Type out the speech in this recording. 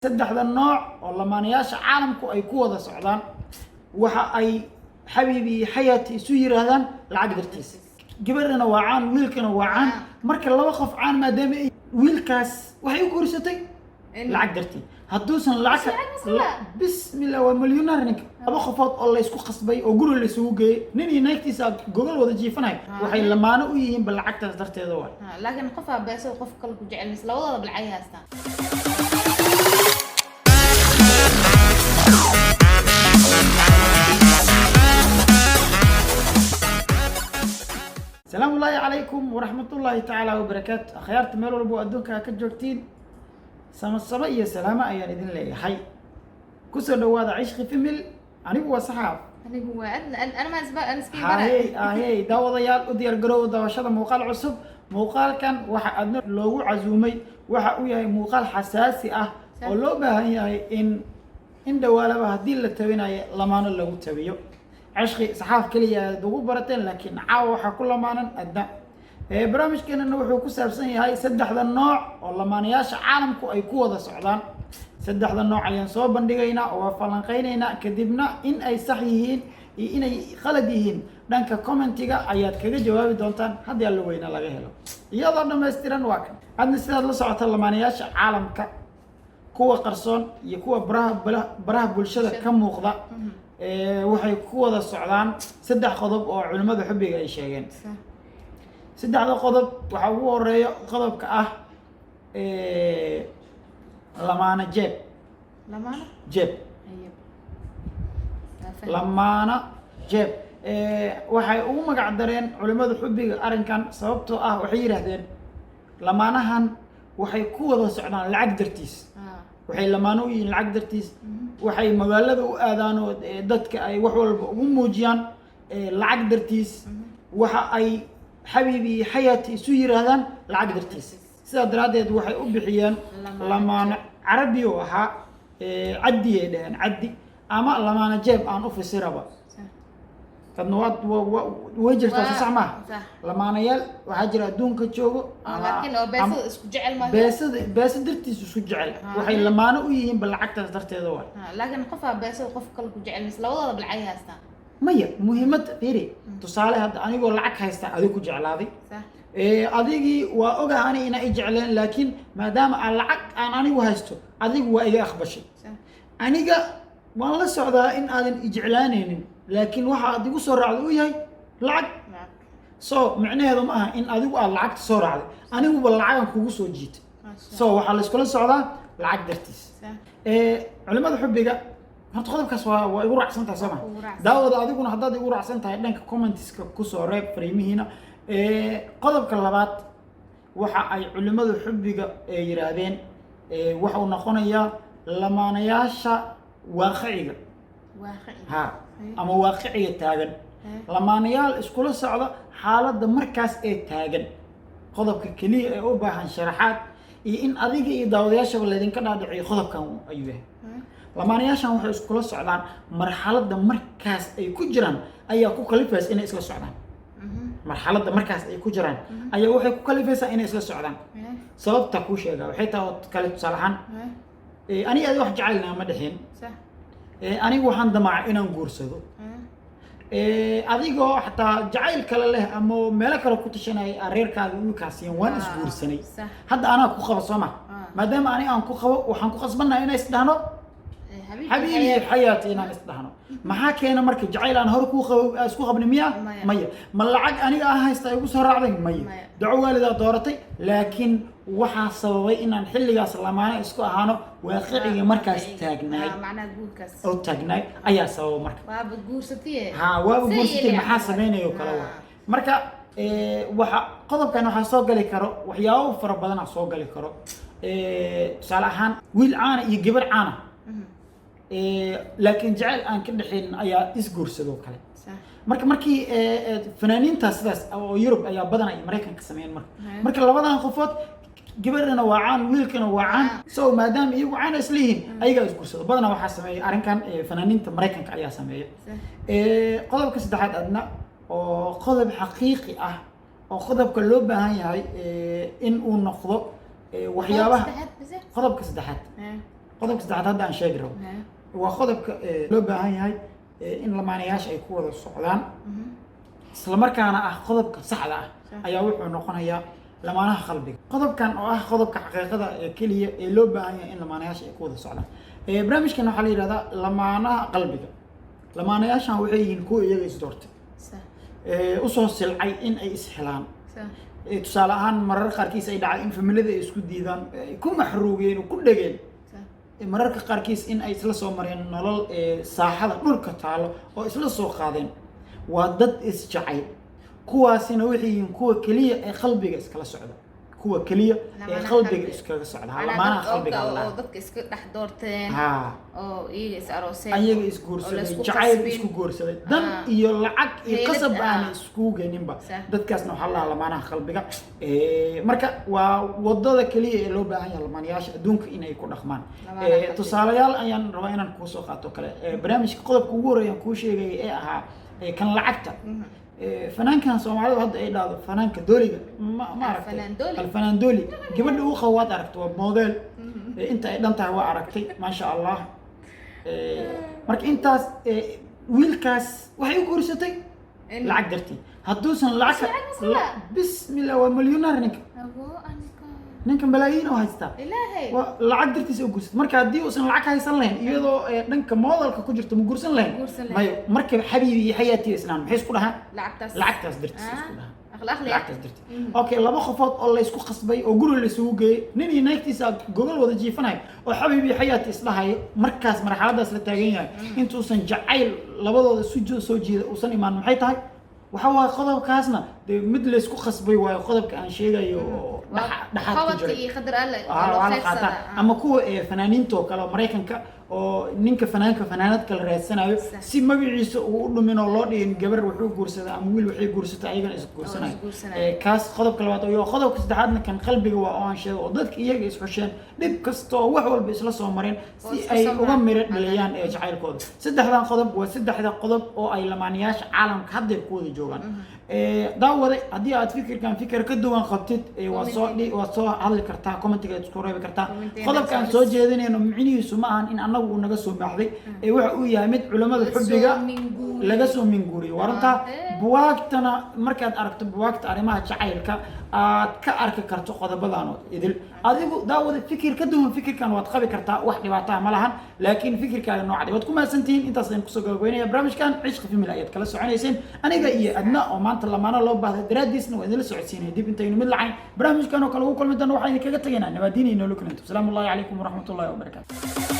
saddexda nooc oo lamaanayaasha caalamku ay ku wada socdaan waxa ay xabiibi xayaati isu yiraahdaan lacag dartiis gabadhana waa caan wiilkana waa caan marka laba qof caan maadaama wiilkaas waxay u guursatay lacag dartii hadduusan lacag bismillah waa milyoneer ninka laba qofood oo la isku qasbay oo guri la isugu geeyay nin iyo naagtiisa gogol wada jiifanay waxay lamaano u yihiin bal lacagtaas darteeda waa laakiin qof abeeso qof kale ku jecel mis labadooda balcay haastaan السلام الله عليكم ورحمة الله تعالى وبركاته أخيارت ميلو ربو أدونك كجوكتين سما سلامة أيان إذن لي حي كسر دواد عشق في مل أنا هو صحاب هو أنا ما أسبق أنا سكين هاي داو ضيال أدير قرو داو شذا موقال عصب موقال كان وحا أدنر لو عزومي وحا وياي موقال حساسي ولو بها إن دوالا بها دي اللي تبينا لمان اللو تبيو عشقي صحاف كليا دوغو برتين لكن عاو وحا كل مانا أدنى برامج كان انه وحو كسابسن هاي سدح ذا النوع والله مانياش عالمكو اي كوة سعودان سدح ذا النوع ايان سو بندقينا وفلنقينينا كدبنا ان اي صحيحين ان اي خلديهين دانك كومنتيغا اياد كاga jawaabi doontaan hadii alla weyna laga helo iyadoo dhameystiran waa kan hadna sidaad la socoto lamaanayaasha caalamka kuwa qarsoon iyo kuwa baraha bulshada ka muuqda waxay ku wada socdaan saddex qodob oo culimada xubbiga ay sheegeen saddexda qodob waxa ugu horeeyo qodobka ah lamaana jeeb lamaana jeeb waxay ugu magac dareen culimada xubbiga arrinkan sababtoo ah waxay yiraahdeen lamaanahan waxay ku wada socdaan lacag dartiis waxay lamaano u yihiin lacag dartiis waxay magaalada u aadaan oo dadka ay wax walba ugu muujiyaan lacag dartiis waxa ay xabiibi xayaati isu yiraahdaan lacag dartiis sida daraadeed waxay u bixiyeen lamaana carabi oo ahaa caddi ay dhahan caddi ama lamaana jeeb aan u fasiraba kadna way jirtaa sax ma lamaanayaal waxa jira adduunka joogo laakiin oo beesada isku jecel ma beesada dartiis isku jecel waxay lamaano u yihiin bal lacagtaas darteeda waa laakiin qof beesada qof kale ku jecel mis labadooda balcay haastaan maya muhiimad fiiri tusaale hadda anigoo lacag haysta adigu ku jeclaaday adigii waa ogahay ina i jecleen laakiin maadaama aan lacag aan anigu haysto adigu waa iga aqbashay aniga waan la socdaa in aadan i jeclaanaynin laakiin waxa adigu soo raacday uu yahay lacag soo macnaheedu ma aha in adigu aad lacagta soo raacday aniguba lacagan kugu soo jiitay soo waxaa la iskula socdaa lacag dartiis culimada xubbiga horta qodobkaas waa igu raacsan tahay soo ma daawada adiguna haddaad igu raacsan tahay dhanka commentiska kusoo reeb fariimihiina qodobka labaad waxa ay culimadu xubbiga yiraahdeen waxa uu noqonayaa lamaanayaasha waaqiciga ha ama waaqiciga taagan lamaanayaal iskula socda xaaladda markaas ee taagan qodobka keliya ee u baahan sharaxaad iyo in adiga iyo daawadayaashaba laydinka dhaadhiciyo qodobkan ayuu yahay lamaanayaashan waxay iskula socdaan marxaladda markaas ay ku jiraan ayaa ku kalifaysa inay isla socdaan marxaladda markaas ay ku jiraan ayaa waxay ku kalifaysaa inay isla socdaan sababta kuu sheegaa waxay tahay oo kale tusaale ahaan aniga adi wax jecelnaa ma dhexin anigu waxaan damacay inaan guursado adigoo xataa jacayl kale leh ama meelo kale ku tashanaya reerkaaga wiilkaasiyan waan isguursanay hadda anaa ku qabo soo ma maadaama ani aan ku qabo waxaan ku qasbannahay inay isdhahno حبيبي حياتي أنا استهنا ما حكينا مركز جعل أنا هركو أسكو قبل مية مية ما العج أنا هاي استيقظ سهر عظيم مية دعوة لذا دورتي لكن وحصوي إن نحل جالس لما أسكو هانو واقعي مركز تاجناي معنا تقول كاس أو تاجناي أي سو مركز وابجور ستيه ها وابجور ستيه محاسبين يوكلوا مركز قضب كانوا حصوق لي كرو وحياو فربنا حصوق لي كرو صالحان ويل عانى يجبر عانى لكن جعل أن كل حين أيا إسقور سدوا كله مركي فنانين تاسداس أو يوروب أيا بدنا أمريكا كسمين مركي الله بدنا خفوت جبرنا وعان ويلكنا وعان سو ما دام يجوا عان أسليهن أيا إسقور سدوا بدنا واحد سمي أرن كان فنانين أمريكا كأيا سمي قلب كسدحات أدنى أو قلب حقيقي أو قلب كلوب هاي إن ونخض وحيابها قلب كسدحات qodobka saddexaad hadda aan sheegi rabo waa qodobka loo baahan yahay in lamaanayaasha ay ku wada socdaan isla markaana ah qodobka saxda ah ayaa wuxuu noqonayaa lamaanaha qalbiga qodobkan oo ah qodobka xaqiiqada ee keliya ee loo baahan yahay in lamaanayaasha ay ku wada socdaan barnaamijkan waxaa la yidhahdaa lamaanaha qalbiga lamaanayaashan waxay yihiin kuwa iyaga is doortay usoo silcay in ay is helaan tusaale ahaan marar qaarkiis ay dhacay in familiyada ay isku diidaan ku maxruugeen oo ku dhegeen mararka qaarkiis in ay isla soo mareen nolol saaxada dhulka taalo oo isla soo qaadeen waa dad is jacayl kuwaasina waxay yihiin kuwa keliya ee qalbiga iskala socda kuwa keliya ee qalbiga iskaga socda lamaanaha qalbiga oo dadka iska dhex doorteen oo iyaga is arooseen ayaga is guursaday jacayl isku guursaday dan iyo lacag iyo qasab aan isku geeninba dadkaasna waxaa la lamaanaha qalbiga marka waa wadada keliya ee loo baahan yahay lamaanayaasha adduunka inay ku dhaqmaan tusaalayaal ayaan rabaa inaan kuu soo qaato kale barnaamijka qodobka ugu horeeya kuu sheegay ee ahaa kan lacagta fanaankan Soomaalidu hadda ay dhaado fanaanka dooliga ma aragtay alfanaan dooli gabadha uu qawaad aragtay waa model inta ay dhantahay waa aragtay ma sha Allah marka intaas wiilkaas waxay u guursatay lacag dartii hadduusan lacag bismillah waa milyoneer ninka malaayiin oo haysta lacag dartiisa u guursatay marka haddii uusan lacag haysan lahayn iyadoo dhanka modelka ku jirto ma guursan lahayn mayo marka xabiibi iyo xayaati islaan maxay isku dhahaan lacagtaas dartiisa isku dhahaan lacagtaas dartiisa okay laba qofood oo la isku qasbay oo guri la isugu geeyay nin iyo naagtiisa gogol wada jiifanay oo xabiibi iyo xayaati islahay markaas marxaladaas la taagan yahay intuusan jacayl labadooda soo jeeda uusan imaan maxay tahay waxa waa qodobkaasna mid la isku qasbay waa qodobka aan sheegayo ama kuwa fanaaniinta oo kale Mareykanka oo ninka fanaanad kala raadsanayo si magaciisa uu u dhumin oo loo dhigin gabar wuxuu guursaday ama wiil waxay guursatay ayagana is guursanayo kaas qodobka labaad oo qodobka saddexaadna kan qalbiga waa oo aan sheego oo dadka iyaga is xusheen dib kasto wax walba isla soo mareen si ay uga miro dhaliyaan jacaylkooda saddexdan qodob waa saddexda qodob oo ay lamaanayaasha caalamka hadda ku wada joogaan daawada haddii aad fikir ka duwan qabtid waa soo hadli kartaa commentiga aad isku reebi kartaa qodobka aan soo jeedinayno micnihiisu ma ahan in anagu naga soo baaxday waxa uu yahay mid culimada xubbiga laga soo minguuriyo waranta buwaagtana markaad aragto buwaagta arrimaha jacaylka aad ka arki karto qodobadan idil adigu daawada fikir ka duwan fikirkan waad qabi kartaa wax dhibaato ma lahan laakiin fikirkaaga nooca waad ku maasantiin intaas aan ku soo gabagabeynaya barnaamijkan cishq family ayaad kala soconayseen aniga iyo adna oo maanta lamaana loo baahday daraadiisna waa idin la socodsiinay dib intaynu mid lacayn barnaamijkan oo kale ugu kulmi doona waxaan idinkaga tagaynaa nabadiina inoo la kulanto salaamu alaykum waraxmatullaahi wabarakaatuh